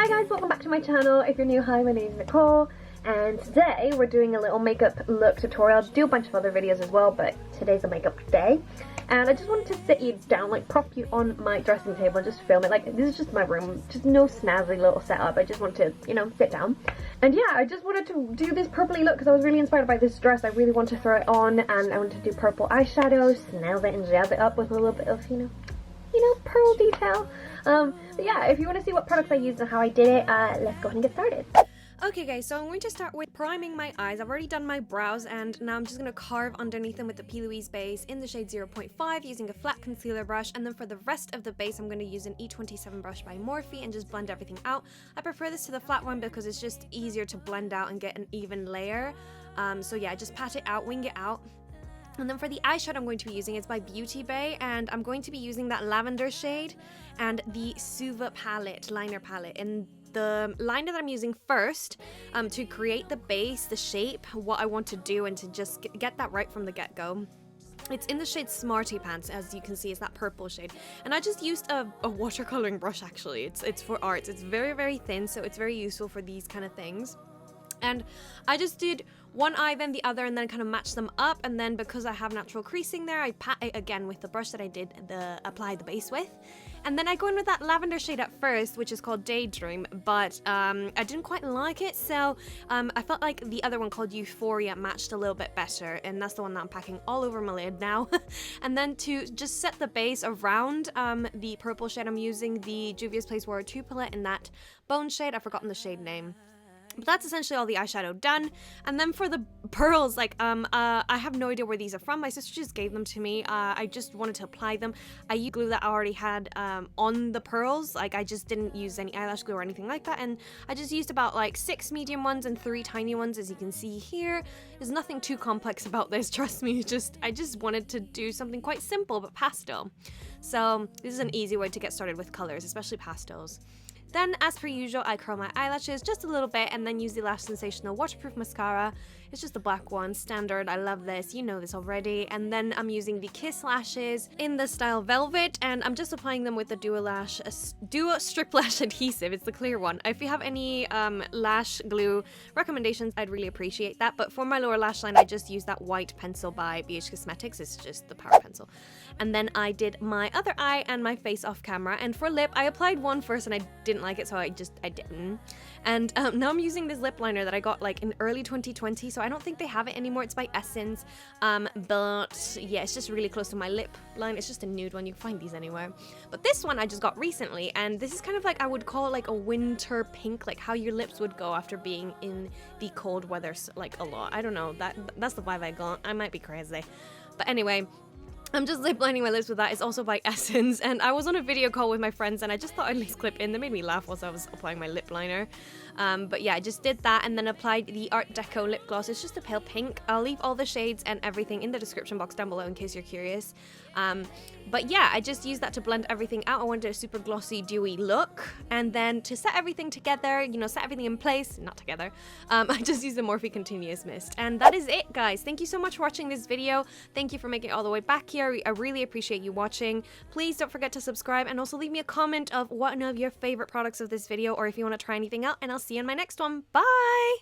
Hi guys, welcome back to my channel. If you're new, hi, my name is Nicole, and today we're doing a little makeup look tutorial. I do a bunch of other videos as well, but today's a makeup day. And I just wanted to sit you down, like prop you on my dressing table and just film it. Like, this is just my room, just no snazzy little setup. I just want to, you know, sit down. And yeah, I just wanted to do this purpley look because I was really inspired by this dress. I really want to throw it on, and I want to do purple eyeshadow, snazz it and jazz it up with a little bit of, you know, pearl detail. But yeah, if you want to see what products I used and how I did it, let's go ahead and get started. Okay guys, so I'm going to start with priming my eyes. I've already done my brows and now I'm just going to carve underneath them with the P. Louise base in the shade 0.5 using a flat concealer brush, and then for the rest of the base I'm going to use an E27 brush by Morphe and just blend everything out. I prefer this to the flat one because it's just easier to blend out and get an even layer. So yeah, just pat it out, wing it out. And then for the eyeshadow I'm going to be using, it's by Beauty Bay, and I'm going to be using that lavender shade and the Suva palette, liner palette. And the liner that I'm using first to create the base, the shape, what I want to do, and to just get that right from the get-go. It's in the shade Smarty Pants, as you can see, it's that purple shade. And I just used a watercoloring brush actually. It's for arts. It's very, very thin, so it's very useful for these kind of things. And I just did one eye then the other and then kind of matched them up, and then because I have natural creasing there, I pat it again with the brush that I did apply the base with. And then I go in with that lavender shade at first, which is called Daydream, but I didn't quite like it, so I felt like the other one called Euphoria matched a little bit better, and that's the one that I'm packing all over my lid now. And then to just set the base around the purple shade, I'm using the Juvia's Place War 2 palette in that bone shade. I've forgotten the shade name. But that's essentially all the eyeshadow done. And then for the pearls, like, I have no idea where these are from. My sister just gave them to me. I just wanted to apply them. I used glue that I already had on the pearls. Like, I just didn't use any eyelash glue or anything like that. And I just used about, like, 6 medium ones and 3 tiny ones, as you can see here. There's nothing too complex about this, trust me. I just wanted to do something quite simple, but pastel. So this is an easy way to get started with colors, especially pastels. Then, as per usual, I curl my eyelashes just a little bit and then use the Lash Sensational Waterproof Mascara. It's just the black one, standard. I love this. You know this already. And then I'm using the Kiss lashes in the style Velvet, and I'm just applying them with the Duo Strip Lash Adhesive. It's the clear one. If you have any lash glue recommendations, I'd really appreciate that. But for my lower lash line, I just used that white pencil by BH Cosmetics. It's just the power pencil. And then I did my other eye and my face off camera. And for lip, I applied one first and I didn't like it, so I didn't. And now I'm using this lip liner that I got like in early 2020, so I don't think they have it anymore. It's by Essence, but yeah, it's just really close to my lip line. It's just a nude one. You can find these anywhere. But this one I just got recently, and this is kind of like, I would call it like a winter pink, like how your lips would go after being in the cold weather like a lot. I don't know, that's the vibe I got. I might be crazy. But anyway, I'm just lip lining my lips with that. It's also by Essence, and I was on a video call with my friends and I just thought I'd at least clip in. They made me laugh whilst I was applying my lip liner. But yeah, I just did that and then applied the Art Deco lip gloss. It's just a pale pink. I'll leave all the shades and everything in the description box down below in case you're curious. But yeah, I just used that to blend everything out. I wanted a super glossy, dewy look. And then to set everything together, you know, set everything in place, not together, I just used the Morphe Continuous Mist. And that is it, guys. Thank you so much for watching this video. Thank you for making it all the way back here. I really appreciate you watching. Please don't forget to subscribe and also leave me a comment of one of your favorite products of this video, or if you want to try anything out, and I'll see you in my next one. Bye!